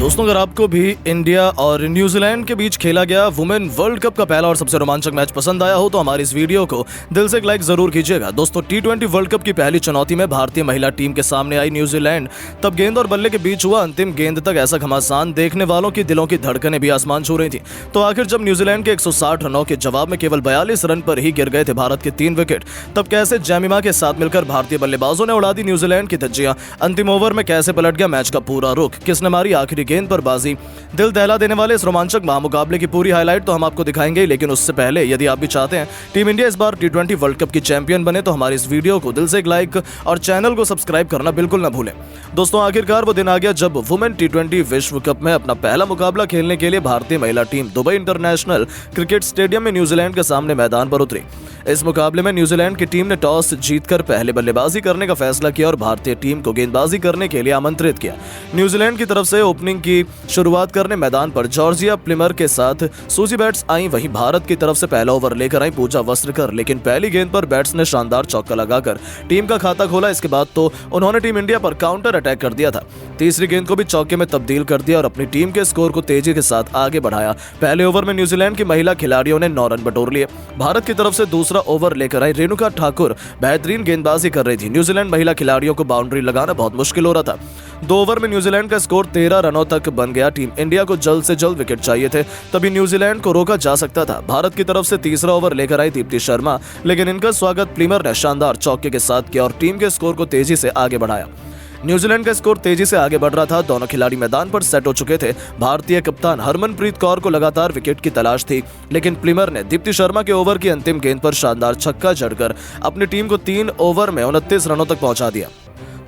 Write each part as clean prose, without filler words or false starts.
दोस्तों, अगर आपको भी इंडिया और न्यूजीलैंड के बीच खेला गया वुमेन वर्ल्ड कप का पहला और सबसे रोमांचक मैच पसंद आया हो तो हमारी इस वीडियो को दिल से एक लाइक जरूर कीजिएगा। दोस्तों, टी20 वर्ल्ड कप की पहली चुनौती में भारतीय महिला टीम के सामने आई न्यूजीलैंड। तब गेंद और बल्ले के बीच हुआ अंतिम गेंद तक ऐसा घमासान देखने वालों की दिलों की धड़कनें भी आसमान छू रही थी। तो आखिर जब न्यूजीलैंड के 160 रनों के जवाब में केवल 42 रन पर ही गिर गए थे भारत के 3 विकेट, तब कैसे जैमिमा के साथ मिलकर भारतीय बल्लेबाजों ने उड़ा दी न्यूजीलैंड की धज्जियां। अंतिम ओवर में कैसे पलट गया मैच का पूरा रुख, किसने मारी आखिरी गेंद पर बाजी। दिल दहला देने वाले इस रोमांचक महामुकाबले की पूरी हाईलाइट तो हम आपको दिखाएंगे, लेकिन उससे पहले यदि आप भी चाहते हैं टीम इंडिया इस बार टी20 वर्ल्ड कप की चैंपियन बने तो हमारी इस वीडियो को दिल से एक लाइक और चैनल को सब्सक्राइब करना बिल्कुल न भूलें। दोस्तों, आखिरकार वो दिन आ गया जब वुमेन टी20 विश्व कप में अपना पहला मुकाबला खेलने के लिए भारतीय महिला team Dubai international cricket stadium में न्यूजीलैंड के सामने मैदान पर उतरी। इस मुकाबले में न्यूजीलैंड की टीम ने टॉस जीतकर पहले बल्लेबाजी करने का फैसला किया और भारतीय टीम को गेंदबाजी करने के लिए आमंत्रित किया। न्यूजीलैंड की तरफ से ओपनिंग की शुरुआत करने मैदान पर जॉर्जिया प्लिमर के साथ सूजी बैट्स आई। वहीं भारत की तरफ से पहला ओवर लेकर आई पूजा वस्त्रकर, लेकिन पहली गेंद पर बैट्स ने शानदार चौका लगाकर टीम का खाता खोला। इसके बाद तो उन्होंने टीम इंडिया पर काउंटर अटैक कर दिया था। तीसरी गेंद को भी चौके में तब्दील कर दिया और अपनी टीम के स्कोर को तेजी के साथ आगे बढ़ाया। पहले ओवर में न्यूजीलैंड की महिला खिलाड़ियों ने 9 रन बटोर लिए। भारत की तरफ से दूसरा ओवर लेकर आई रेणुका ठाकुर बेहतरीन गेंदबाजी कर रही थी। न्यूजीलैंड महिला खिलाड़ियों को बाउंड्री लगाना बहुत मुश्किल हो रहा था। 2 ओवर में न्यूजीलैंड का स्कोर 13 रनों तक बन गया। टीम इंडिया को जल्द से जल्द विकेट चाहिए थे, तभी न्यूजीलैंड को रोका जा सकता था। भारत की तरफ से तीसरा ओवर लेकर आई दीप्ति शर्मा, लेकिन इनका स्वागत प्लिमर ने शानदार चौके के साथ किया और टीम के स्कोर को तेजी से आगे बढ़ाया। न्यूजीलैंड का स्कोर तेजी से आगे बढ़ रहा था। दोनों खिलाड़ी मैदान पर सेट हो चुके थे। भारतीय कप्तान हरमनप्रीत कौर को लगातार विकेट की तलाश थी, लेकिन प्लिमर ने दीप्ति शर्मा के ओवर की अंतिम गेंद पर शानदार छक्का जड़कर अपनी टीम को 3 ओवर में 29 रनों तक पहुंचा दिया।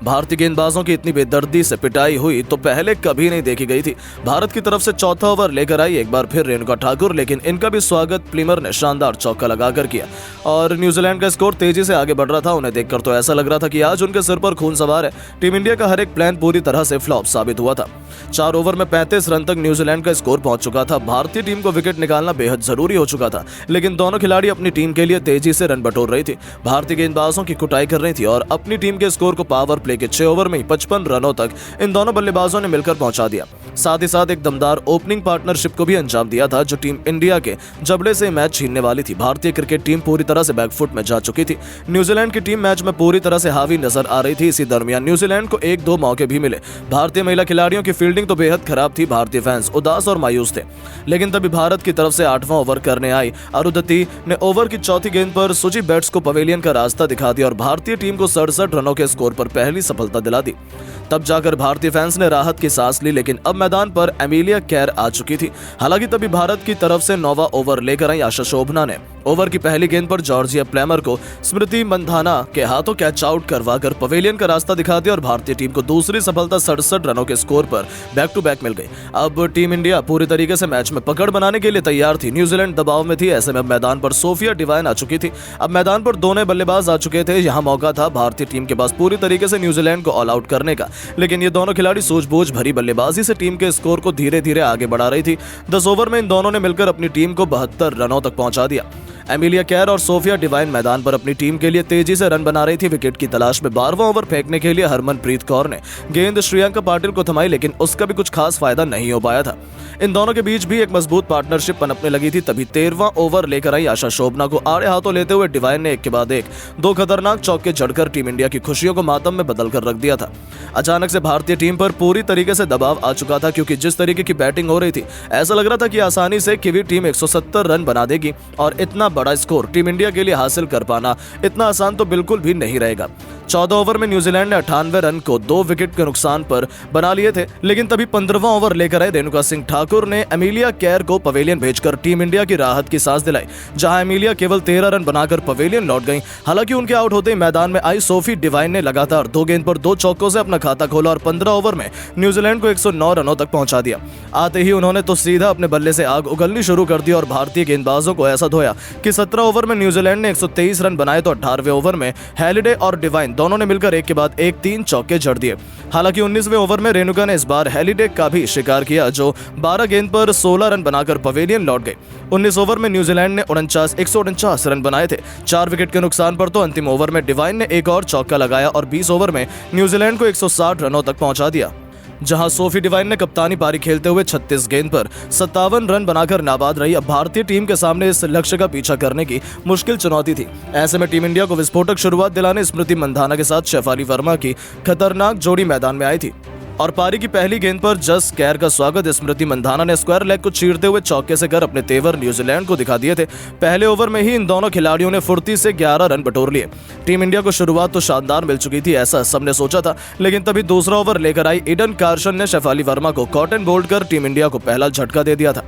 भारतीय गेंदबाजों की इतनी बेदर्दी से पिटाई हुई तो पहले कभी नहीं देखी गई थी। भारत की तरफ से चौथा ओवर लेकर आई एक बार फिर रेणुका ठाकुर, लेकिन इनका भी स्वागत प्लिमर ने शानदार चौका लगाकर किया और न्यूजीलैंड का स्कोर तेजी से आगे बढ़ रहा था। उन्हें देखकर तो ऐसा लग रहा था कि आज उनके सिर पर खून सवार है। टीम इंडिया का हर एक प्लान पूरी तरह से फ्लॉप साबित हुआ था। 4 ओवर में 35 रन तक न्यूजीलैंड का स्कोर पहुंच चुका था। भारतीय टीम को विकेट निकालना बेहद जरूरी हो चुका था, लेकिन दोनों खिलाड़ी अपनी टीम के लिए तेजी से रन बटोर रही थी। भारतीय गेंदबाजों की कुटाई कर रही थी और अपनी टीम के स्कोर को पावर प्ले के 6 ओवर में 55 रनों तक इन दोनों बल्लेबाजों ने मिलकर पहुंचा दिया। साथ ही साथ एक दमदार ओपनिंग पार्टनरशिप को भी अंजाम दिया था, जो टीम इंडिया के जबड़े से मैच छीनने वाली थी। भारतीय क्रिकेट टीम पूरी तरह से बैकफुट में जा चुकी थी। न्यूजीलैंड की टीम मैच में पूरी तरह से हावी नजर आ रही थी। इसी दरमियान न्यूजीलैंड को 1-2 मौके भी मिले। भारतीय महिला खिलाड़ियों की फील्डिंग तो बेहद खराब थी। भारतीय फैंस उदास और मायूस थे, लेकिन तभी भारत की तरफ से 8वां ओवर करने आई अरुंधति ने ओवर की चौथी गेंद पर सूजी बैट्स को पवेलियन का रास्ता दिखा दिया और भारतीय टीम को 67 रनों के स्कोर पर पहली सफलता दिला दी। तब जाकर भारतीय फैंस ने राहत की सांस ली, लेकिन अब मैदान पर एमिलिया कैर आ चुकी थी। हालांकि तभी भारत की तरफ से 9वां ओवर लेकर आई आशा शोभना ने ओवर की पहली गेंद पर जॉर्जिया प्लेमर को स्मृति मंधाना के हाथों कैच आउट करवाकर पवेलियन का रास्ता दिखा दिया और भारतीय टीम को दूसरी सफलता 67 रनों के स्कोर पर बैक टू बैक मिल गई। अब टीम इंडिया पूरी तरीके से मैच में पकड़ बनाने के लिए तैयार थी। न्यूजीलैंड दबाव में थी। ऐसे में मैदान पर सोफिया डिवाइन आ चुकी थी। अब मैदान पर दोनों बल्लेबाज आ चुके थे। यहाँ मौका था भारतीय टीम के पास पूरी तरीके से न्यूजीलैंड को ऑल आउट करने का, लेकिन ये दोनों खिलाड़ी सूझबूझ भरी बल्लेबाजी से टीम के स्कोर को धीरे धीरे आगे बढ़ा रही थी। 10 ओवर में इन दोनों ने मिलकर अपनी टीम को 72 रनों तक पहुंचा दिया। एमिलिया कैर और सोफिया डिवाइन मैदान पर अपनी टीम के लिए तेजी से रन बना रही थी। विकेट की तलाश में 12वां ओवर फेंकने के लिए हरमनप्रीत कौर ने गेंद श्रेयांका पाटिल को थमाई, लेकिन उसका भी कुछ खास फायदा नहीं हो पाया था। इन दोनों के बीच भी एक मजबूत पार्टनरशिप पनपने लगी थी। तभी 13वां ओवर लेकर आई आशा शोभना को आड़े हाथों लेते हुए डिवाइन ने एक के बाद एक 2 खतरनाक चौके जड़कर टीम इंडिया की खुशियों को मातम में बदल कर रख दिया था। अचानक से भारतीय टीम पर पूरी तरीके से दबाव आ चुका था, क्योंकि जिस तरीके की बैटिंग हो रही थी ऐसा लग रहा था कि आसानी से किवी टीम 170 रन बना देगी और इतना बड़ा स्कोर टीम इंडिया के लिए हासिल कर पाना इतना आसान तो बिल्कुल भी नहीं रहेगा। 14 ओवर में न्यूजीलैंड ने 98 रन को 2 विकेट के नुकसान पर बना लिए थे, लेकिन तभी 15वां ओवर लेकर आए रेणुका सिंह ठाकुर ने एमिलिया कैर को पवेलियन भेजकर टीम इंडिया की राहत की सांस दिलाई, जहां एमिलिया केवल 13 रन बनाकर पवेलियन लौट गईं। हालांकि उनके आउट होते ही मैदान में आई सोफी डिवाइन ने लगातार 2 गेंद पर 2 चौकों से अपना खाता खोला और 15 ओवर में न्यूजीलैंड को 109 रनों तक पहुंचा दिया। आते ही उन्होंने तो सीधा अपने बल्ले से आग उगलनी शुरू कर दी और भारतीय गेंदबाजों को ऐसा धोया कि 17 ओवर में न्यूजीलैंड ने 123 रन बनाए तो 18वें ओवर में हैलिडे और डिवाइन दोनों ने मिलकर एक के बाद एक 3 चौके जड़ दिए। हालांकि 19वें ओवर में रेणुका ने इस बार हैलिडे का भी शिकार किया, जो 12 गेंद पर 16 रन बनाकर पवेलियन लौट गए। 19 ओवर में न्यूजीलैंड ने 149 रन बनाए थे। 4 विकेट के नुकसान पर तो अंतिम ओवर में डिवाइन ने एक और चौका लगाया और 20 ओवर में न्यूजीलैंड को 160 रनों तक पहुंचा दिया। जहां सोफी डिवाइन ने कप्तानी पारी खेलते हुए 36 गेंद पर 57 रन बनाकर नाबाद रही। अब भारतीय टीम के सामने इस लक्ष्य का पीछा करने की मुश्किल चुनौती थी। ऐसे में टीम इंडिया को विस्फोटक शुरुआत दिलाने स्मृति मंधाना के साथ शेफाली वर्मा की खतरनाक जोड़ी मैदान में आई थी और पारी की पहली गेंद पर जस कैर का स्वागत स्मृति मंधाना ने स्क्वायर लेग को चीरते हुए चौके से कर अपने तेवर न्यूजीलैंड को दिखा दिए थे। पहले ओवर में ही इन दोनों खिलाड़ियों ने फुर्ती से 11 रन बटोर लिए। टीम इंडिया को शुरुआत तो शानदार मिल चुकी थी, ऐसा सबने सोचा था, लेकिन तभी दूसरा ओवर लेकर आई ईडन कार्सन ने शेफाली वर्मा को कॉट एंड बोल्ड कर टीम इंडिया को पहला झटका दे दिया था।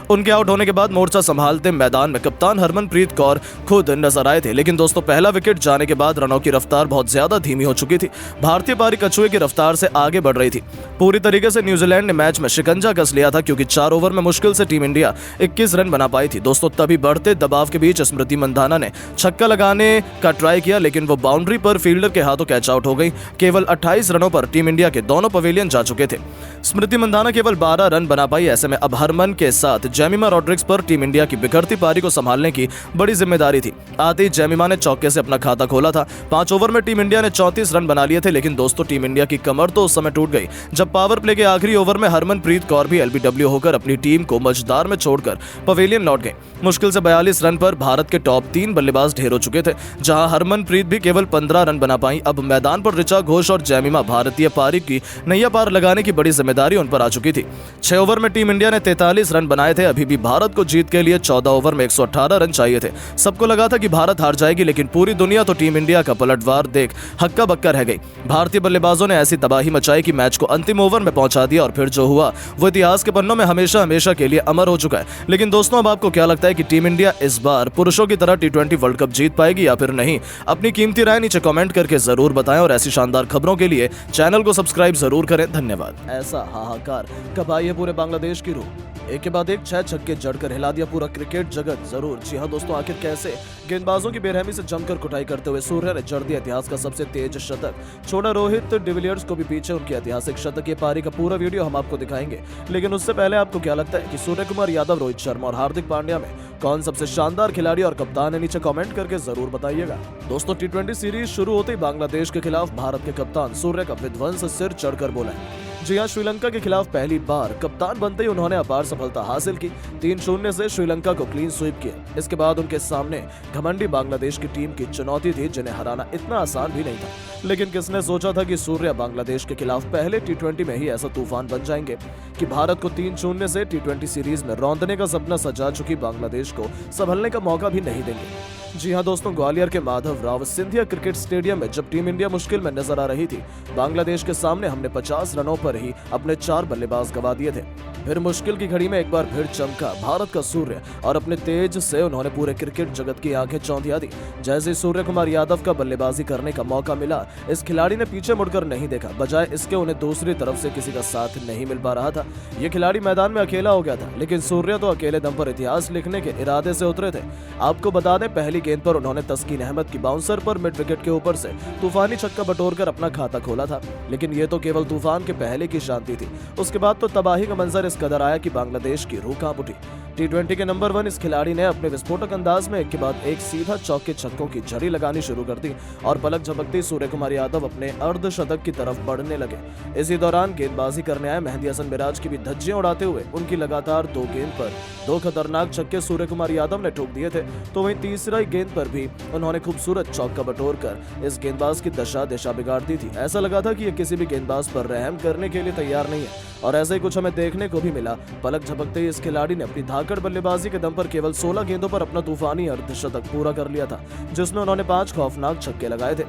उनके आउट होने के बाद मोर्चा संभालते मैदान में कप्तान हरमनप्रीत कौर खुद नजर आए थे, लेकिन दोस्तों पहला विकेट जाने के बाद रनों की रफ्तार बहुत ज्यादा धीमी हो चुकी थी। भारतीय पारी कछुए की रफ्तार से आगे बढ़ रही थी। पूरी तरीके से न्यूजीलैंड ने मैच में शिकंजा कस लिया था, क्योंकि 4 ओवर में मुश्किल से टीम इंडिया 21 रन बना पाई थी। दोस्तों तभी बढ़ते दबाव के बीच स्मृति मंधाना ने छक्का लगाने का ट्राई किया, लेकिन वो बाउंड्री पर फील्डर के हाथों कैच आउट हो गई। केवल 28 रनों पर टीम इंडिया के दोनों पवेलियन जा चुके थे। स्मृति मंधाना केवल 12 रन बना पाई। ऐसे में अब हरमन के साथ जेमिमा रॉड्रिक्स पर टीम इंडिया की बिगड़ती पारी को संभालने की बड़ी जिम्मेदारी थी। आते ही जेमिमा ने चौके से अपना खाता खोला था। 5 ओवर में टीम इंडिया ने 34 रन बना लिए थे, लेकिन दोस्तों टीम इंडिया की कमर तो उस समय टूट गई जब पावर प्ले के आखिरी ओवर में हरमनप्रीत कौर भी एलबीडब्ल्यू होकर अपनी टीम को मझदार में छोड़कर पवेलियन लौट गए। मुश्किल से 42 रन पर भारत के टॉप 3 बल्लेबाज ढेर हो चुके थे, जहां हरमनप्रीत भी केवल 15 रन बना पाई। अब मैदान पर ऋचा घोष और जेमिमा भारतीय पारी की नैया पार लगाने की बड़ी जिम्मेदारी उन पर आ चुकी थी। 6 ओवर में टीम इंडिया ने 43 रन बनाए थे। अभी भी भारत को जीत के लिए 14 ओवर में 118 रन चाहिए थे। सबको लगा था कि भारत हार जाएगी, लेकिन पूरी दुनिया तो टीम इंडिया का पलटवार देख हक्का बक्का रह गई। भारतीय बल्लेबाजों ने ऐसी तबाही मचाई कि मैच को अंतिम ओवर में पहुंचा दिया और फिर जो हुआ वो इतिहास के पन्नों में हमेशा हमेशा के लिए अमर हो चुका है। लेकिन दोस्तों अब आपको क्या लगता है कि टीम इंडिया इस बार पुरुषों की तरह T20 वर्ल्ड कप जीत पाएगी या फिर नहीं? अपनी कीमती राय नीचे कमेंट करके जरूर बताएं और ऐसी शानदार खबरों के लिए चैनल को सब्सक्राइब जरूर करें। धन्यवाद। ऐसा हाहाकार कब आई है पूरे बांग्लादेश की रूह? एक के बाद एक 6 छक्के जड़कर हिला दिया पूरा क्रिकेट जगत। जरूर जी हाँ दोस्तों, आखिर कैसे गेंदबाजों की बेरहमी से जमकर कुटाई करते हुए सूर्य ने जड़ दिया इतिहास का सबसे तेज शतक। छोड़ा रोहित डिविलियर्स को भी पीछे उनकी ऐतिहासिक शतक ये पारी का पूरा वीडियो हम आपको दिखाएंगे, लेकिन उससे पहले आपको क्या लगता है कि सूर्य कुमार यादव, रोहित शर्मा और हार्दिक पांड्या में कौन सबसे शानदार खिलाड़ी और कप्तान है? नीचे कमेंट करके जरूर बताइएगा। दोस्तों T20 सीरीज शुरू होते ही बांग्लादेश के खिलाफ भारत के कप्तान सूर्य का विध्वंस सिर चढ़कर बोला है। जी हाँ, श्रीलंका के खिलाफ पहली बार कप्तान बनते ही उन्होंने अपार सफलता हासिल की। 3-0 से श्रीलंका को क्लीन स्वीप किया। इसके बाद उनके सामने घमंडी बांग्लादेश की टीम की चुनौती थी, जिन्हें हराना इतना आसान भी नहीं था। लेकिन किसने सोचा था कि सूर्य बांग्लादेश के खिलाफ पहले T20 में ही ऐसा तूफान बन जाएंगे कि भारत को 3-0 से T20 सीरीज में रौंदने का सपना सजा चुकी बांग्लादेश को संभलने का मौका भी नहीं देंगे। जी हाँ दोस्तों, ग्वालियर के माधव राव सिंधिया क्रिकेट स्टेडियम में जब टीम इंडिया मुश्किल में नजर आ रही थी, बांग्लादेश के सामने हमने 50 रनों पर ही अपने 4 बल्लेबाज गंवा दिए थे। फिर मुश्किल की घड़ी में एक बार फिर चमका भारत का सूर्य और अपने तेज से उन्होंने पूरे क्रिकेट जगत की आंखें चौंधिया दी। जैसे सूर्य कुमार यादव का बल्लेबाजी करने का मौका मिला, इस खिलाड़ी ने पीछे मुड़कर नहीं देखा, बजाय इसके उन्हें दूसरी तरफ से किसी का साथ नहीं मिल पा रहा था। ये खिलाड़ी मैदान में अकेला हो गया था, लेकिन सूर्य तो अकेले दम पर इतिहास लिखने के इरादे से उतरे थे। आपको बता दें, पहली गेंद पर उन्होंने तस्कीन अहमद की बाउंसर पर मिड विकेट के ऊपर से तूफानी छक्का बटोरकर अपना खाता खोला था। लेकिन ये तो केवल तूफान के पहले की शांति थी। उसके बाद तो तबाही का मंजर इस कदर आया कि बांग्लादेश की रूह कांप उठी। T20 के नंबर 1 इस खिलाड़ी ने अपने विस्फोटक अंदाज में एक के बाद एक सीधा चौके छक्कों की झड़ी लगानी शुरू कर दी और पलक झपकते सूर्य कुमार यादव अपने अर्धशतक की तरफ बढ़ने लगे। इसी दौरान गेंदबाजी करने आए मेहंदी हसन मिराज की भी धज्जियां उड़ाते हुए उनकी लगातार 2 गेंद पर 2 खतरनाक छक्के सूर्य कुमार यादव ने ठोक दिए थे। तो वहीं तीसरी गेंद पर भी उन्होंने खूबसूरत चौका बटोरकर इस गेंदबाज की दिशा बिगाड़ दी थी। ऐसा लगा था कि ये किसी भी गेंदबाज पर रहम करने के लिए तैयार नहीं है, और ऐसा ही कुछ हमें देखने को भी मिला। पलक झपकते ही इस खिलाड़ी ने अपनी धाकड़ बल्लेबाजी के दम पर केवल 16 गेंदों पर अपना तूफानी अर्धशतक पूरा कर लिया था, जिसमें उन्होंने 5 खौफनाक छक्के लगाए थे।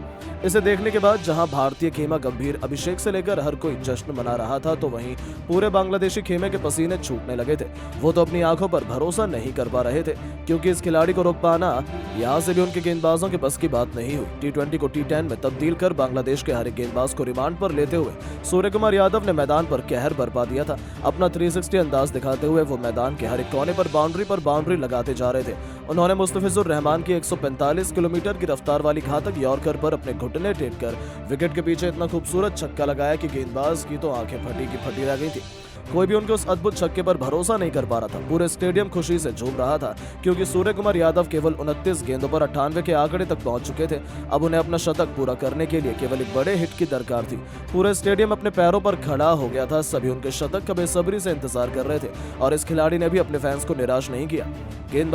इसे देखने के बाद जहां भारतीय खेमा गंभीर अभिषेक से लेकर हर कोई जश्न मना रहा था, तो वहीं पूरे बांग्लादेशी खेमे के पसीने छूटने लगे थे। वो तो अपनी आंखों पर भरोसा नहीं कर पा रहे थे, क्योंकि इस खिलाड़ी को रोक पाना यहां से भी उनके गेंदबाजों के बस की बात नहीं हुई। T20 को T10 में तब्दील कर बांग्लादेश के हर एक गेंदबाज को रिमांड पर लेते हुए सूर्य कुमार यादव ने मैदान पर कहर बरपा दिया था। अपना 360 अंदाज दिखाते हुए वो मैदान के हर एक कोने पर बाउंड्री लगाते जा रहे थे। उन्होंने मुस्तफिजुर रहमान की 145 किलोमीटर की रफ्तार वाली घातक यॉर्कर पर अपने घुटने टेक कर विकेट के पीछे इतना खूबसूरत छक्का लगाया कि गेंदबाज की तो आंखें फटी की फटी रह गई थी। कोई भी उनके उस अद्भुत छक्के पर भरोसा नहीं कर पा रहा था। पूरे स्टेडियम खुशी से झूम रहा था क्योंकि सूर्य कुमार यादव केवल 29 गेंदों पर 98 के आंकड़े तक पहुंच चुके थे। अब उन्हें अपना शतक पूरा करने के लिए केवल एक बड़े हिट की दरकार थी। पूरे स्टेडियम अपने पैरों पर खड़ा हो गया था। सभी उनके शतक का बेसब्री से इंतजार कर रहे थे और इस खिलाड़ी ने भी अपने फैंस को निराश नहीं किया। गेंदबाज